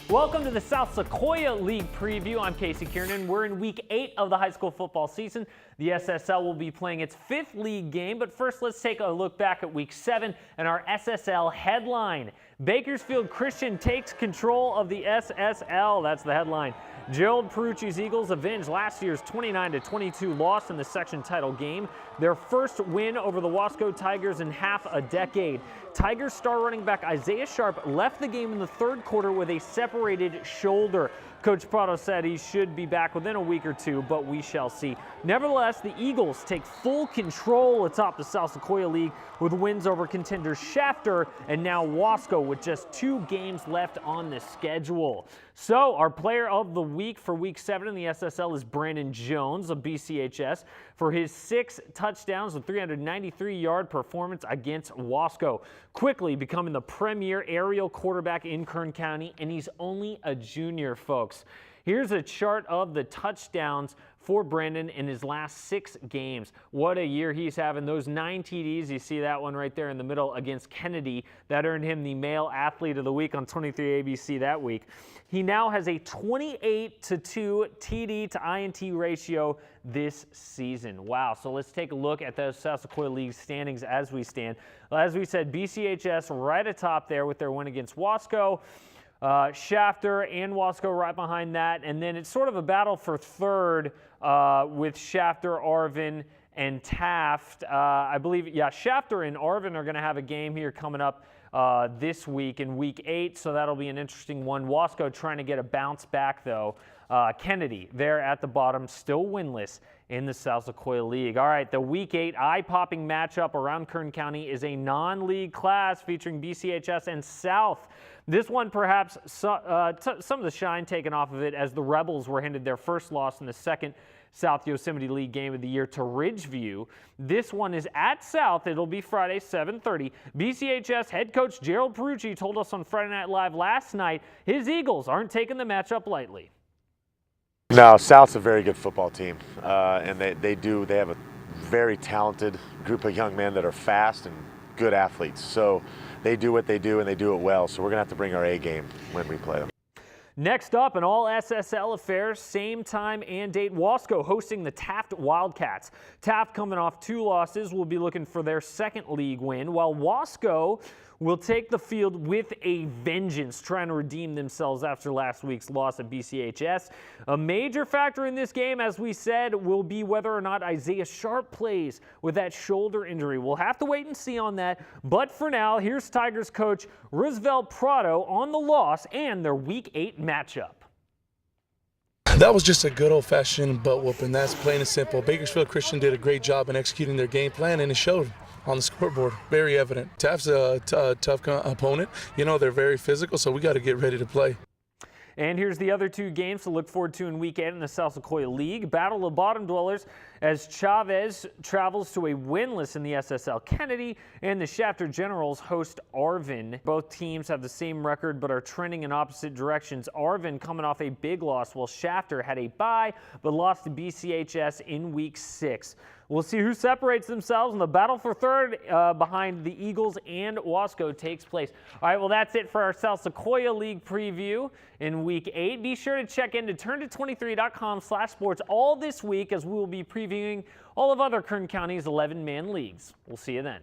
Welcome to the South Sequoia League preview. I'm Keirnan. We're in week 8 of the high school football season. The SSL will be playing its 5th league game, but first let's take a look back at week 7 and our SSL headline. Bakersfield Christian takes control of the SSL. That's the headline. Gerald Perucci's Eagles avenge last year's 29-22 loss in the section title game. Their first win over the Wasco Tigers in half a decade. Tigers star running back Isaiah Sharp left the game in the third quarter with a separated shoulder. Coach Prado said he should be back within a week or two, but we shall see. Nevertheless, the Eagles take full control atop the South Sequoia League with wins over contenders Shafter and now Wasco with just 2 games left on the schedule. So our player of the week for week 7 in the SSL is Brandon Jones of BCHS for his 6 touchdowns and 393-yard performance against Wasco, quickly becoming the premier aerial quarterback in Kern County, and he's only a junior, folks. Here's a chart of the touchdowns for Brandon in his last 6 games. What a year he's having. Those 9 TDs, you see that one right there in the middle against Kennedy. That earned him the Male Athlete of the Week on 23 ABC that week. He now has a 28-2 TD to INT ratio this season. Wow. So let's take a look at the South Sequoia League standings as we stand. As we said, BCHS right atop there with their win against Wasco. Shafter and Wasco right behind that, and then it's sort of a battle for third with Shafter, Arvin, and Taft. I believe, Shafter and Arvin are going to have a game here coming up this week in week 8, so that'll be an interesting one. Wasco trying to get a bounce back, though. Kennedy there at the bottom, still winless in the South Sequoia League. All right, the Week 8 eye-popping matchup around Kern County is a non-league class featuring BCHS and South. This one perhaps some of the shine taken off of it as the Rebels were handed their first loss in the second South Yosemite League game of the year to Ridgeview. This one is at South. It'll be Friday, 7:30. BCHS head coach Gerald Perucci told us on Friday Night Live last night his Eagles aren't taking the matchup lightly. No, South's a very good football team, and they have a very talented group of young men that are fast and good athletes. So they do what they do, and they do it well. So we're going to have to bring our A game when we play them. Next up, in all SSL affairs, same time and date, Wasco hosting the Taft Wildcats. Taft, coming off 2 losses, will be looking for their 2nd league win, while Wasco will take the field with a vengeance, trying to redeem themselves after last week's loss at BCHS. A major factor in this game, as we said, will be whether or not Isaiah Sharp plays with that shoulder injury. We'll have to wait and see on that, but for now, here's Tigers coach Roosevelt Prado on the loss and their Week 8 matchup. That was just a good old-fashioned butt whooping. That's plain and simple. Bakersfield Christian did a great job in executing their game plan, and it showed on the scoreboard. Very evident. Taft's a tough opponent. You know, they're very physical, so we got to get ready to play. And here's the other 2 games to look forward to in Week 8 in the South Sequoia League. Battle of Bottom Dwellers as Chavez travels to a winless in the SSL Kennedy, and the Shafter Generals host Arvin. Both teams have the same record but are trending in opposite directions. Arvin coming off a big loss, while Shafter had a bye but lost to BCHS in Week 6. We'll see who separates themselves, and the battle for third behind the Eagles and Wasco takes place. All right, well, that's it for our South Sequoia League preview in Week 8. Be sure to check in to turn23.com/sports all this week as we will be previewing all of other Kern County's 11-man leagues. We'll see you then.